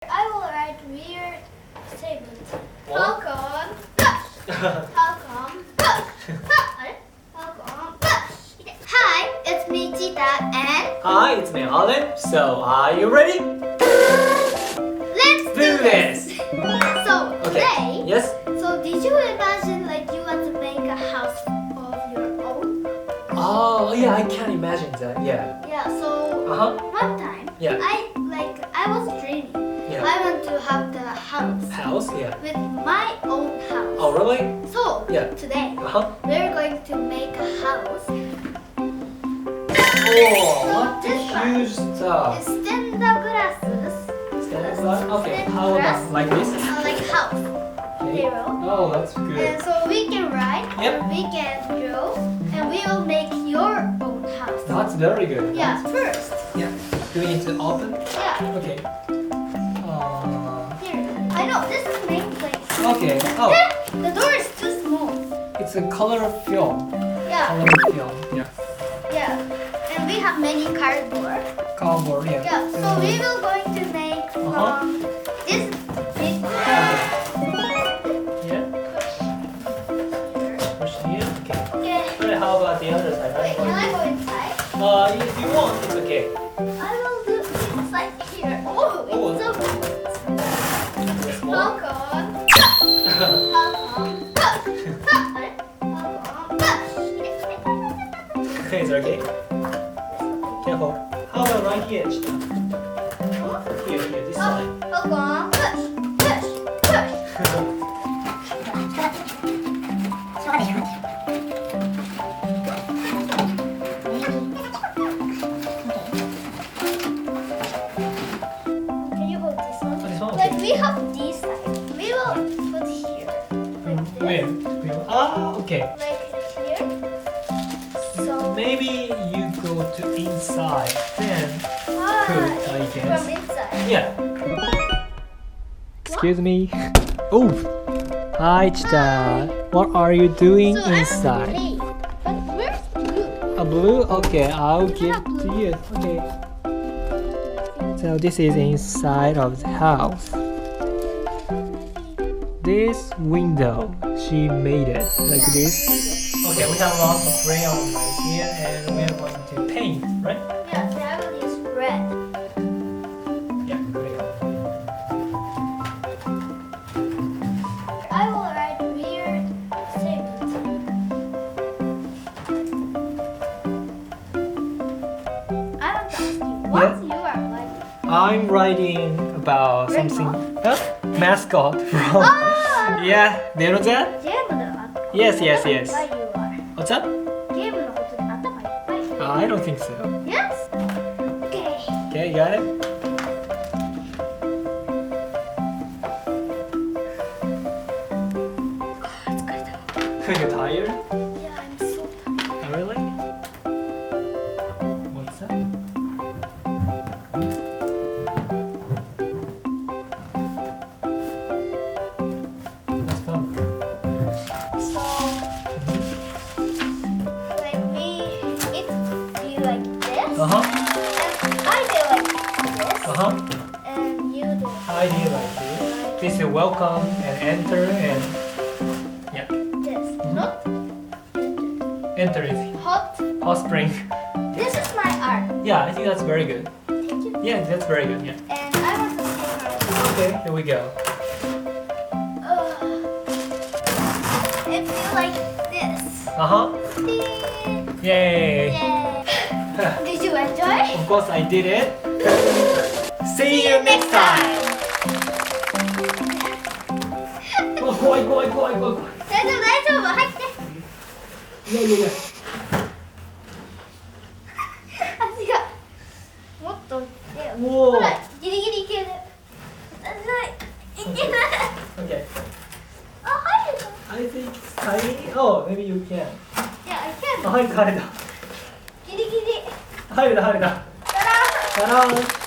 I will write weird statements. How come? How come? Hi, it's me, Chita, and Hi, it's me, Allen. So, are you ready? let's Do this. So Okay. today, Yes. so did you imagine like you want to make a house of your own? Oh, yeah, I can imagine that. Yeah. Yeah. So one time, Yeah. I was dreaming. Yeah. I want to have the house House. Yeah. with my own house. Oh, really? So Yeah. today We're going to make a house. Oh, what this huge stuff. Stem the grasses. Stand up. Okay. How about like this? Like house. Okay. Hero. Oh, that's good. And so we can write, Yep. we can draw, and we will make your own house. That's very good. Yeah, first. Yeah. Do we need to open? Yeah, Okay. here. I know, this is main place. Okay. Oh, The door is too small. it's a color film. Yeah, Color film. Yeah. yeah. And we have many cardboard. Cardboard. Yeah. Yeah, so we will going to make from this big Yeah. here. Push here. Okay. Okay. Alright, how about the other side? Wait, can I go inside? If you want, it's okay. I will do inside here. Oh, Oh. it's so good. It's small. Welcome. Okay, is it okay? Careful. How about right here? Chita? Here, this side. Can you hold this one? This one? Like Okay. we have this side. We will put here. Like this. Where? Okay. Like here. So Maybe you go to inside, then put, I from guess. inside. Yeah. Excuse me. Oh. Hi, Chita. What are you doing So I want inside? to play. But where's blue? A blue? Okay, I'll give it to you. Okay. So this is inside of the house. This window, she made it like this. Okay, we have lots of crayon right here, and we are going to paint, right? Yeah, so I will use red. Yeah, crayon. I will write weird statements. I want to ask you, what you are writing? I'm writing about something. Mascot from. Yeah, do you know that? ゲームでは Yes, yes, 頭いっ yes. ぱい言うわ。 What's that? ゲームのことで頭いっぱい言う。 I don't think so. Yes? Okay. Okay, you got it? You're tired? Yeah, I'm so tired. Oh, really? What's that? What's that? So, like if you like this, Uh-huh. and I do like this, Uh-huh. and you do How do you like this? This is welcome and enter and yeah. this. Not Enter is hot. hot spring. This is my art. Yeah, I think that's very good. Thank you. Yeah, that's very good. Yeah. And I want to see her. Okay, here we go. If you like this. Uh-huh. Yay. Yay. Did you enjoy? Of course I did it. See you next time. 怖い怖い怖い怖い怖い。大丈夫大丈夫入って。いやいやいや。足がもっと手を。おーほらギリギリいける。危ない。いけない。 Okay. あ入るの。I think it's tiny. Oh, maybe you can. いやいける。あ、入った入った。ギリギリ。入るだ入るだ。たらー。たらーん。